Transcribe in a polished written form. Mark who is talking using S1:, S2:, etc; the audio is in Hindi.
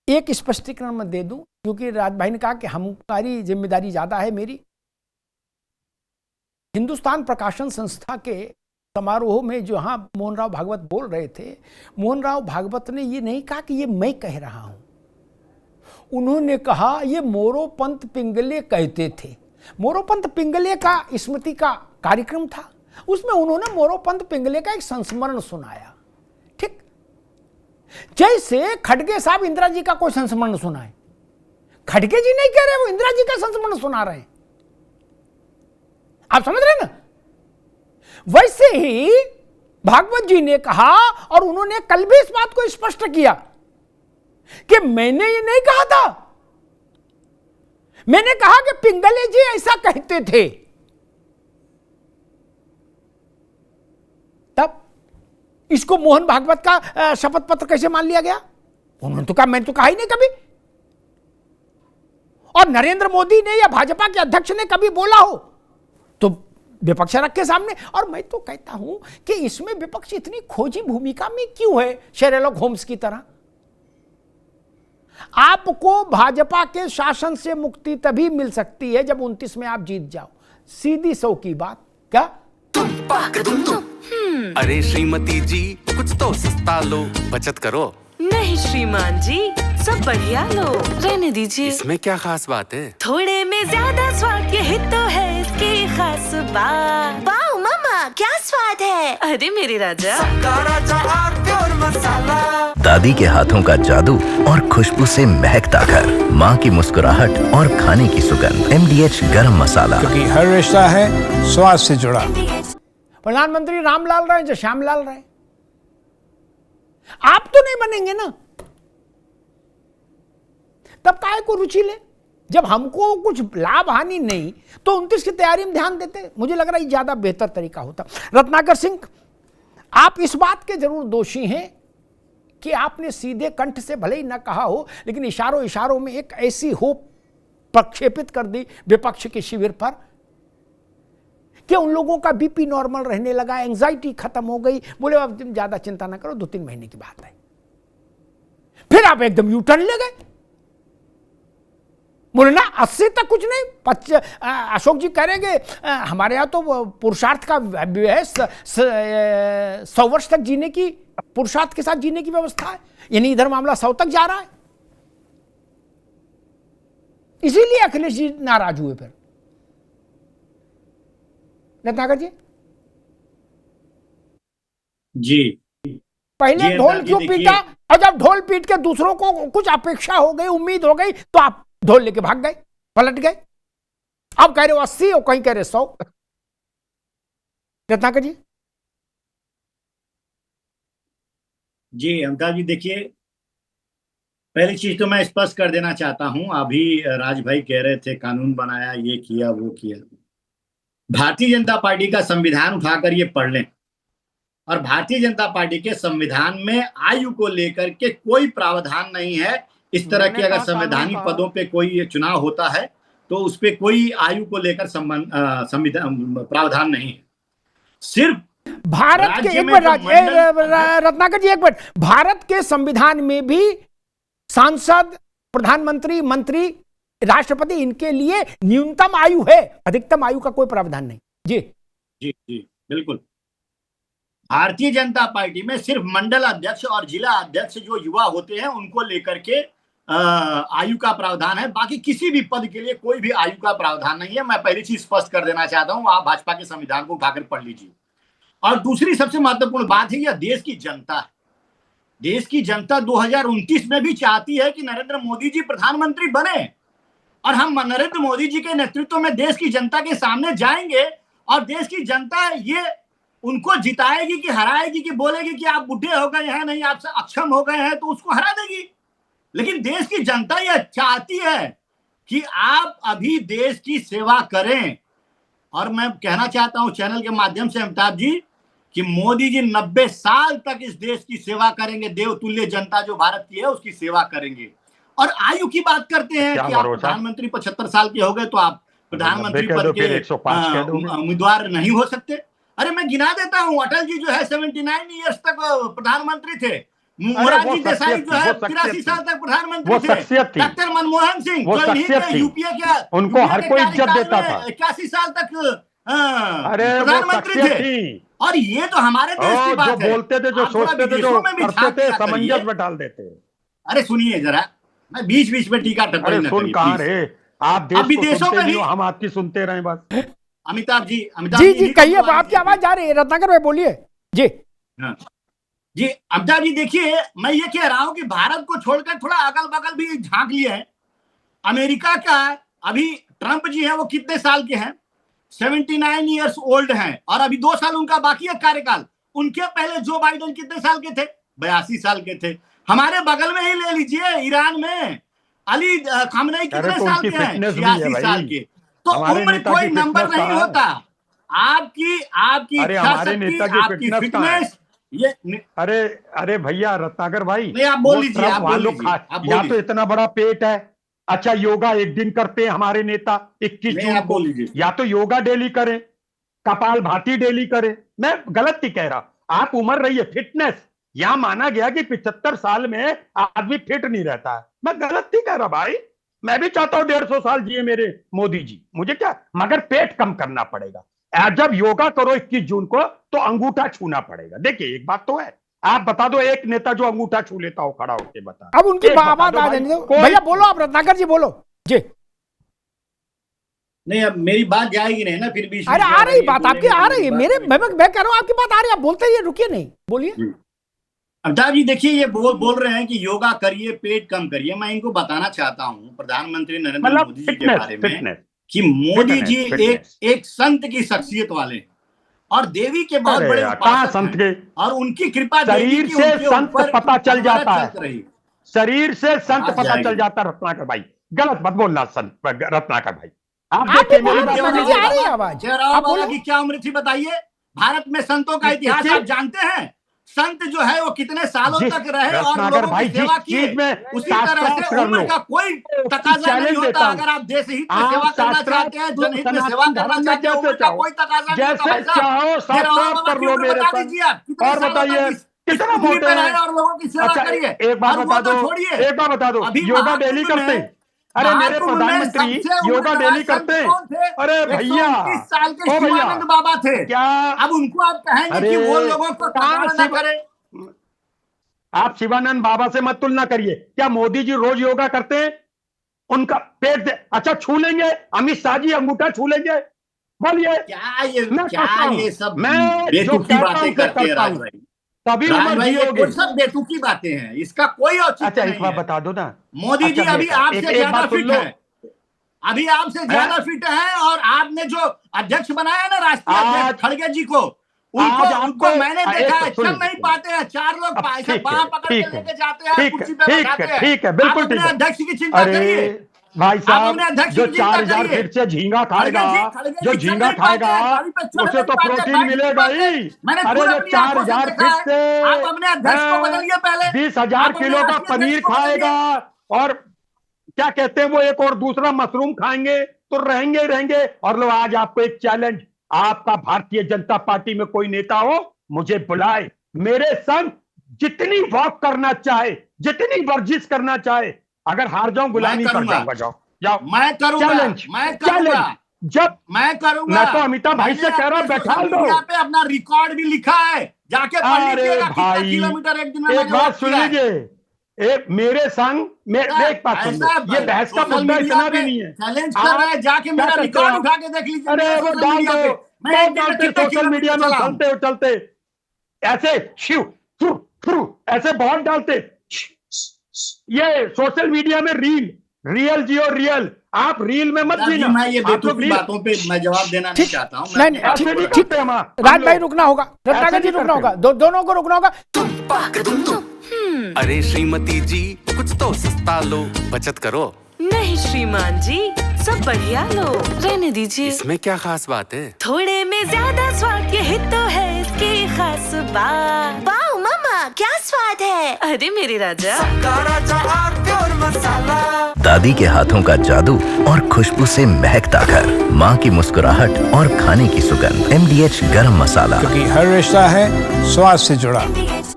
S1: एक स्पष्टीकरण मैं दे दूं, क्योंकि राज भाई ने कहा कि हमारी जिम्मेदारी ज्यादा है मेरी। हिंदुस्तान प्रकाशन संस्था के समारोह में जहां मोहन राव भागवत बोल रहे थे, मोहन राव भागवत ने ये नहीं कहा कि ये मैं कह रहा हूं, उन्होंने कहा ये मोरोपंत पिंगले कहते थे। मोरोपंत पिंगले का स्मृति का कार्यक्रम था, उसमें उन्होंने मोरोपंत पिंगले का एक संस्मरण सुनाया। ठीक, जैसे खड़गे साहब इंदिरा जी का कोई संस्मरण सुनाए, खड़गे जी नहीं कह रहे, वो इंदिरा जी का संस्मरण सुना रहे हैं। आप समझ रहे हैं ना? वैसे ही भागवत जी ने कहा, और उन्होंने कल भी इस बात को स्पष्ट किया कि मैंने ये नहीं कहा था, मैंने कहा कि पिंगले जी ऐसा कहते थे। तब इसको मोहन भागवत का शपथ पत्र कैसे मान लिया गया? उन्होंने तो कहा, मैंने तो कहा ही नहीं कभी। और नरेंद्र मोदी ने या भाजपा के अध्यक्ष ने कभी बोला हो तो विपक्ष रखे सामने। और मैं तो कहता हूं कि इसमें विपक्ष इतनी खोजी भूमिका में क्यों है, शेरलॉक होम्स की तरह? आपको भाजपा के शासन से मुक्ति तभी मिल सकती है जब 29 में आप जीत जाओ। सीधी सौ की बात। क्या
S2: अरे श्रीमती जी, कुछ तो सस्ता लो, बचत करो।
S3: नहीं श्रीमान जी, सब बढ़िया लो, रहने दीजिए।
S2: इसमें क्या खास बात है?
S3: थोड़े में ज्यादा स्वाद, यही तो है इसकी खास बात।
S4: वाह मामा, क्या स्वाद है।
S3: अरे मेरे राजा,
S5: दादी के हाथों का जादू और खुशबू से महकता घर, माँ की मुस्कुराहट और खाने की सुगंध। MDH गरम मसाला,
S6: क्योंकि हर रिश्ता है स्वाद से जुड़ा।
S1: प्रधानमंत्री रामलाल रहे जो श्यामलाल रहे, आप तो नहीं बनेंगे ना, तब काय को रुचि ले? जब हमको कुछ लाभ हानि नहीं तो 29 की तैयारी में ध्यान देते। मुझे लग रहा है ज्यादा बेहतर तरीका होता। रत्नाकर सिंह, आप इस बात के जरूर दोषी हैं कि आपने सीधे कंठ से भले ही न कहा हो, लेकिन इशारों इशारों में एक ऐसी होप प्रक्षेपित कर दी विपक्ष के शिविर पर कि उन लोगों का बीपी नॉर्मल रहने लगा, एंजाइटी खत्म हो गई। बोले अब तुम ज्यादा चिंता ना करो, 2-3 महीने की बात है। फिर आप एकदम यू टर्न ले गए, बोले ना 80 तक कुछ नहीं। अशोक जी कह रहे हमारे यहां तो पुरुषार्थ का है, 100 वर्ष तक जीने की, पुरुषार्थ के साथ जीने की व्यवस्था है, यानी इधर मामला 100 तक जा रहा है। इसीलिए अखिलेश जी नाराज हुए। फिर रत्नाकर जी पहले ढोल क्यों पीटा, और जब ढोल पीट के दूसरों को कुछ अपेक्षा हो गई, उम्मीद हो गई, तो आप ढोल लेके भाग गए, पलट गए। अब कह रहे हो 80 और कहीं कह रहे 100। रत्नाकर
S7: जी अमिताभ जी, देखिए पहली चीज तो मैं स्पष्ट कर देना चाहता हूं। अभी राज भाई कह रहे थे कानून बनाया, ये किया वो किया। भारतीय जनता पार्टी का संविधान उठाकर ये पढ़ लें, और भारतीय जनता पार्टी के संविधान में आयु को लेकर के कोई प्रावधान नहीं है। इस तरह के अगर संवैधानिक पदों पे कोई चुनाव होता है तो उस पे कोई आयु को लेकर संविधान प्रावधान नहीं है। सिर्फ
S1: भारत के रत्नाकर जी एक मिनट, भारत के संविधान में भी सांसद, प्रधानमंत्री, मंत्री, राष्ट्रपति, इनके लिए न्यूनतम आयु है, अधिकतम आयु का कोई प्रावधान नहीं। जी
S7: जी जी बिल्कुल। भारतीय जनता पार्टी में सिर्फ मंडल अध्यक्ष और जिला अध्यक्ष जो युवा होते हैं उनको लेकर के आयु का प्रावधान है। बाकी किसी भी पद के लिए कोई भी आयु का प्रावधान नहीं है। मैं पहली चीज स्पष्ट कर देना चाहता हूं, आप भाजपा के संविधान को उठाकर पढ़ लीजिए। और दूसरी सबसे महत्वपूर्ण बात है, यह देश की जनता है। देश की जनता 2029 में भी चाहती है कि नरेंद्र मोदी जी प्रधानमंत्री बने, और हम नरेंद्र मोदी जी के नेतृत्व में देश की जनता के सामने जाएंगे, और देश की जनता ये उनको जिताएगी कि हराएगी, कि बोलेगी कि आप बुढ़े हो गए हैं, नहीं आप अक्षम हो गए हैं, तो उसको हरा देगी। लेकिन देश की जनता यह चाहती है कि आप अभी देश की सेवा करें। और मैं कहना चाहता हूं चैनल के माध्यम से अमिताभ जी कि मोदी जी 90 साल तक इस देश की सेवा करेंगे, देवतुल्य जनता जो भारत की है उसकी सेवा करेंगे। और आयु की बात करते हैं कि आप प्रधानमंत्री 75 साल के हो गए तो आप प्रधानमंत्री पद के उम्मीदवार नहीं हो सकते। अरे मैं गिना देता हूं, अटल जी जो है 79 ईयर्स तक प्रधानमंत्री थे, मोरारजी देसाई जो है 83 साल तक प्रधानमंत्री
S8: वो
S7: थे।
S8: शख्सियत थी।
S7: डॉक्टर मनमोहन सिंह
S8: वो
S7: जो
S8: शख्सियत थी।
S7: यूपीए के
S8: उनको हर कोई इज्जत देता था।
S7: 81 साल तक
S8: अरे वो
S7: प्रधानमंत्री
S8: शख्सियत
S7: थे।
S8: थी।
S7: और ये तो हमारे देश की
S8: जो
S7: बात है।
S8: बोलते थे, जो
S7: आप थोड़ा
S8: सोचते थे, जो
S7: विदेशों में भी
S8: करते
S7: झांक
S8: थे,
S7: लिया करिए।
S8: समंजस में डाल देते।
S7: अरे सुनिए जरा, मैं बीच बीच में टीका टिप्पणी
S8: अरे
S7: न
S8: सुन
S7: करिए,
S8: कहाँ
S7: please।
S8: रहे आप, देश
S7: अब
S8: को
S7: विदेशों
S8: सुनते
S7: में
S8: नहीं
S7: भी-
S8: हो, हम आपकी सुनते रहे बस।
S7: अमिताभ जी
S1: जी कहिए, आपकी आवाज आ रही है, रत्नाकर भाई बोलिए जी।
S7: हाँ। जी अमिताभ जी देखिए, मैं ये कह रहा हूं कि भारत को छोड़कर थोड़ा अगल बगल भी झांक लिए हैं। अमेरिका का अभी ट्रंप जी हैं, वो कितने साल के हैं? 79 ईयर्स ओल्ड हैं, और अभी 2 साल उनका बाकी है कार्यकाल। उनके पहले जो बाइडेन कितने साल के थे? 82 साल के थे। हमारे बगल में ही ले लीजिए, ईरान में अली खामनेई कितने
S8: तो
S7: साल
S8: उनकी
S7: के हैं?
S8: fitness भी है
S7: 86
S8: भाई।
S7: साल के। तो
S8: हमारे
S7: उम्र
S8: नेता
S7: कोई
S8: की
S7: नंबर
S8: fitness
S7: नहीं
S8: कहाँ है?
S7: होता। आपकी
S8: अरे
S7: इच्छा
S8: हमारे
S7: शक्ति,
S8: नेता की
S7: आपकी
S8: fitness कहाँ है?
S7: फिटनेस, ये
S8: अरे भैया रत्नाकर भाई,
S7: नहीं, आप बोल
S8: वो
S7: लीजिए,
S8: ट्रम्प
S7: आप बोल
S8: वालों
S7: लीजिए,
S8: खा-
S7: आप बोल
S8: या तो
S7: लीजिए।
S8: इतना बड़ा पेट है, अच्छा योगा एक दिन करते हैं हमारे नेता 21
S7: नहीं,
S8: जून
S7: आप
S8: को,
S7: बोल लीजिए।
S8: या तो योगा डेली करें, कपाल भाती डेली करें। मैं गलत नहीं कह रहा, आप उम्र रही है, फिटनेस यहां माना गया कि 75 साल में आदमी फिट नहीं रहता है। मैं गलत नहीं कह रहा भाई, मैं भी चाहता हूं 150 साल जिए मेरे मोदी जी, मुझे क्या, मगर पेट कम करना पड़ेगा। जब योगा करो 21 जून को तो अंगूठा छूना पड़ेगा। देखिए एक बात तो है, आप बता दो एक नेता जो अंगूठा छू लेता हो, खड़ा होके बता।
S1: अब उनकी
S8: एक बता
S1: आवाज
S8: दो
S1: आ
S8: भाई,
S1: जाने दो।
S8: कोई-
S1: भैया बोलो, आप रत्नाकर जी बोलो जी।
S7: नहीं, अब मेरी बात जाएगी नहीं ना, फिर भी
S1: अरे आ रही बात आपकी, आ रही है मेरे, मैं कह रहा हूँ आपकी बात आ रही है, आप बोलते ही रुकिए नहीं, बोलिए।
S7: अमिताभ जी देखिए, ये बोल रहे हैं कि योगा करिए, पेट कम करिए। मैं इनको बताना चाहता हूँ प्रधानमंत्री नरेंद्र
S8: मतलब
S7: मोदी जी के बारे में
S8: फिटनेस
S7: कि मोदी
S8: फिटनेस,
S7: जी
S8: फिटनेस।
S7: एक संत की शख्सियत वाले हैं और देवी के बहुत
S8: अरे
S7: बड़े
S8: यार, कहाँ
S7: उपासक
S8: संत
S7: हैं।
S8: के?
S7: और उनकी कृपा देवी
S8: शरीर
S7: की
S8: से
S7: उनके
S8: संत
S7: ऊपर
S8: पता चल जाता
S7: हमारा
S8: है।
S7: चलता रही।
S8: शरीर से संत
S7: बात
S8: पता
S7: जाएगी।
S8: चल जाता है रत्नाकर भाई, गलत मत बोलना संत रत्नाकर भाई। आप
S1: आप
S8: देखिए
S1: भी बोलो,
S8: मेरी बात
S1: रत्नाकर जी,
S8: सुनिए।
S1: आ रही है आवाज,
S7: जयराम
S1: आप
S7: बाबा
S1: बोलो।
S7: की क्या उम्र थी बताइए? भारत में संतों का इतिहास आप जानते हैं? संत जो है वो कितने सालों
S8: जिस-
S7: तक रहे और
S8: रत्नाकर
S7: लोगों
S8: भाई,
S7: की सेवा
S8: जिस
S7: किए।
S8: चीज में
S7: उसी तरह
S8: शास्त्रार्थ
S7: से
S8: कर
S7: उम्र
S8: लो,
S7: का कोई तकाजा नहीं
S8: चैलेंज
S7: होता।
S8: देता हूं।
S7: अगर आप देश हित में
S8: आप
S7: सेवा करना
S8: शास्त्रार्थ
S7: चाहते हैं, जनहित में
S8: सनातन
S7: सेवा करना
S8: धर्म में
S7: चाहते हैं,
S8: जैसे
S7: उम्र का
S8: चाहो,
S7: कोई तकाजा नहीं होता।
S8: जैसे
S7: भाई साहब,
S8: चाहो
S7: जयराम
S8: शास्त्रार्थ
S7: बाबा
S8: कर
S7: की
S8: लो
S7: उम्र
S8: मेरे
S7: बता
S8: संग।
S7: दीजिए आप, कितने
S8: और
S7: सालों
S8: बताइए
S7: तक इस
S8: कितना
S7: पृथ्वी
S8: मोटे
S7: पे
S8: हैं?
S7: रहे और लोगों की सेवा
S8: अच्छा
S7: करिए।
S8: एक बात
S7: और
S8: बता
S7: वो तो
S8: दो,
S7: छोड़िए,
S8: एक बात बता दो,
S7: अभी
S8: योगा डेली
S7: महाकुंभ
S8: करते
S7: में-
S8: हैं? अरे मेरे
S7: महाकुंभ में
S8: प्रधानमंत्री
S7: सबसे
S8: योगा
S7: उम्र
S8: डेली
S7: दराज
S8: करते
S7: संत
S8: हैं?
S7: कौन थे?
S8: अरे भैया,
S7: 129 साल के
S8: ओ भैया,
S7: शिवानंद बाबा थे।
S8: क्या
S7: अब उनको आप कहेंगे कि वो लोगों को
S8: कहाँ
S7: तकाजा न करें?
S8: आप शिवानंद बाबा से मत तुलना करिए। क्या मोदी जी रोज योगा करते हैं? उनका पेट अच्छा छू लेंगे? अमित शाह जी अंगूठा छू लेंगे? बोलिए।
S7: क्या ये
S8: मैं
S7: क्या
S8: करता हूं।
S7: ये सब
S8: मैं जो
S7: बेतुकी
S8: कहता
S7: बातें
S8: हूं,
S7: करते हैं
S8: करता
S7: राज
S8: हूं।
S7: भाई?
S8: तभी
S7: राज
S8: उम्र
S7: भाई, ये
S8: जियोगे।
S7: कोई सब बेतुकी बातें हैं, इसका कोई औचित्य
S8: अच्छा
S7: नहीं
S8: एक बात
S7: है।
S8: बता दो ना,
S7: मोदी जी
S8: अच्छा,
S7: अभी
S8: बेटा,
S7: आपसे
S8: एक
S7: ज्यादा
S8: बात सुन
S7: फिट
S8: लो।
S7: है, अभी आपसे ज्यादा फिट है। और आपने जो अध्यक्ष बनाया ना राष्ट्रीय अध्यक्ष खड़गे जी को, उनको मैंने देखा है, चल नहीं पाते हैं। 4 लोग ऐसे बांह पकड़ के लेके जाते हैं, कुर्सी पे बैठाते हैं।
S8: ठीक है, बिल्कुल
S7: आप
S8: ठीक
S7: अपने
S8: है।
S7: अध्यक्ष की चिंता करिए।
S8: अरे भाई
S7: आप
S8: साहब,
S7: अपने अध्यक्ष
S8: जो
S7: की चिंता
S8: 4000
S7: करिए।
S8: फीट से झींगा खाएगा,
S7: खड़गे जी
S8: जो
S7: चल
S8: झींगा
S7: नहीं पाते हैं,
S8: खाएगा
S7: गाड़ी पे चल
S8: उसे
S7: नहीं
S8: तो
S7: पाते,
S8: प्रोटीन
S7: बाइक
S8: मिलेगा
S7: पे
S8: ही।
S7: मैंने
S8: अरे
S7: खुद
S8: जो
S7: अपनी आंखों से
S8: 4000
S7: देखा
S8: फीट
S7: है।
S8: से
S7: आप अपने अध्यक्ष को बदलिए पहले।
S8: 20,000
S7: आप अपने
S8: किलो का
S7: राष्ट्रीय
S8: पनीर
S7: अध्यक्ष को बदलिए।
S8: खाएगा और क्या कहते हैं वो एक और दूसरा मशरूम खाएंगे तो रहेंगे ही रहेंगे। और लो आज आपको एक चैलेंज, आपका भारतीय जनता पार्टी में कोई नेता हो मुझे बुलाए, मेरे संग जितनी वॉक करना चाहे, जितनी वर्जिश करना चाहे, अगर हार जाऊं गुलामी कर जाऊंगा। जाओ जाओ,
S7: मैं करूंगा,
S8: चैलेंज,
S7: मैं करूंगा,
S8: चैलेंज। जब
S7: मैं करूंगा।
S8: मैं तो अमिताभ भाई से
S7: मैंने
S8: कह रहा हूं
S7: अपने
S8: बैठा
S7: सोशल
S8: दो।
S7: मीडिया पे अपना रिकॉर्ड भी लिखा है, जाके पढ़
S8: अरे
S7: लीजिएगा कितना
S8: भाई,
S7: किलोमीटर एक दिन में
S8: एक
S7: मैंने
S8: बात
S7: वॉक
S8: सुन
S7: किया है।
S8: लीजिए, एक मेरे संग एक बात सुन लो, ये बहस का मुद्दा इतना भी नहीं है।
S7: चैलेंज कर रहे हैं, जाके मेरा
S8: करते
S7: रिकॉर्ड
S8: हो?
S7: उठा के देख लीजिए।
S8: अरे
S7: मेरे
S8: वो
S7: सोशल
S8: डाल
S7: मीडिया
S8: दो,
S7: पे। मैं एक दिन में
S8: डालते
S7: कितने
S8: सोशल मीडिया में
S7: किलोमीटर चला हूं।
S8: चलते ऐसे शिव थ्रू थ्रू ऐसे बहुत डालते। ये सोशल मीडिया में रियल जियो, रियल। आप रील में मत
S7: जी,
S8: जीना।
S7: मैं ये
S8: आप लोग
S7: बेतुकी
S8: रील
S7: बातों पे मैं जवाब देना नहीं
S1: ठीक,
S7: चाहता हूँ।
S1: नहीं,
S7: मैं
S1: नहीं,
S8: ऐसे नहीं
S1: ठीक,
S8: करते हम।
S1: राज भाई रुकना होगा, रत्नाकर जी रुकना होगा, दोनों को रुकना होगा।
S2: अरे श्रीमती जी कुछ तो सस्ता लो, बचत करो।
S3: नहीं श्रीमान जी, सब बढ़िया लो, रहने दीजिए।
S2: इसमें क्या खास बात है?
S3: थोड़े में ज्यादा स्वाद, यही तो है इसकी खास बात।
S4: वाह मामा, क्या स्वाद है।
S3: अरे मेरे राजा,
S5: दादी के हाथों का जादू और खुशबू से महकता घर, माँ की मुस्कुराहट और खाने की सुगंध। MDH गरम मसाला।
S6: क्योंकि हर रिश्ता है स्वाद से जुड़ा।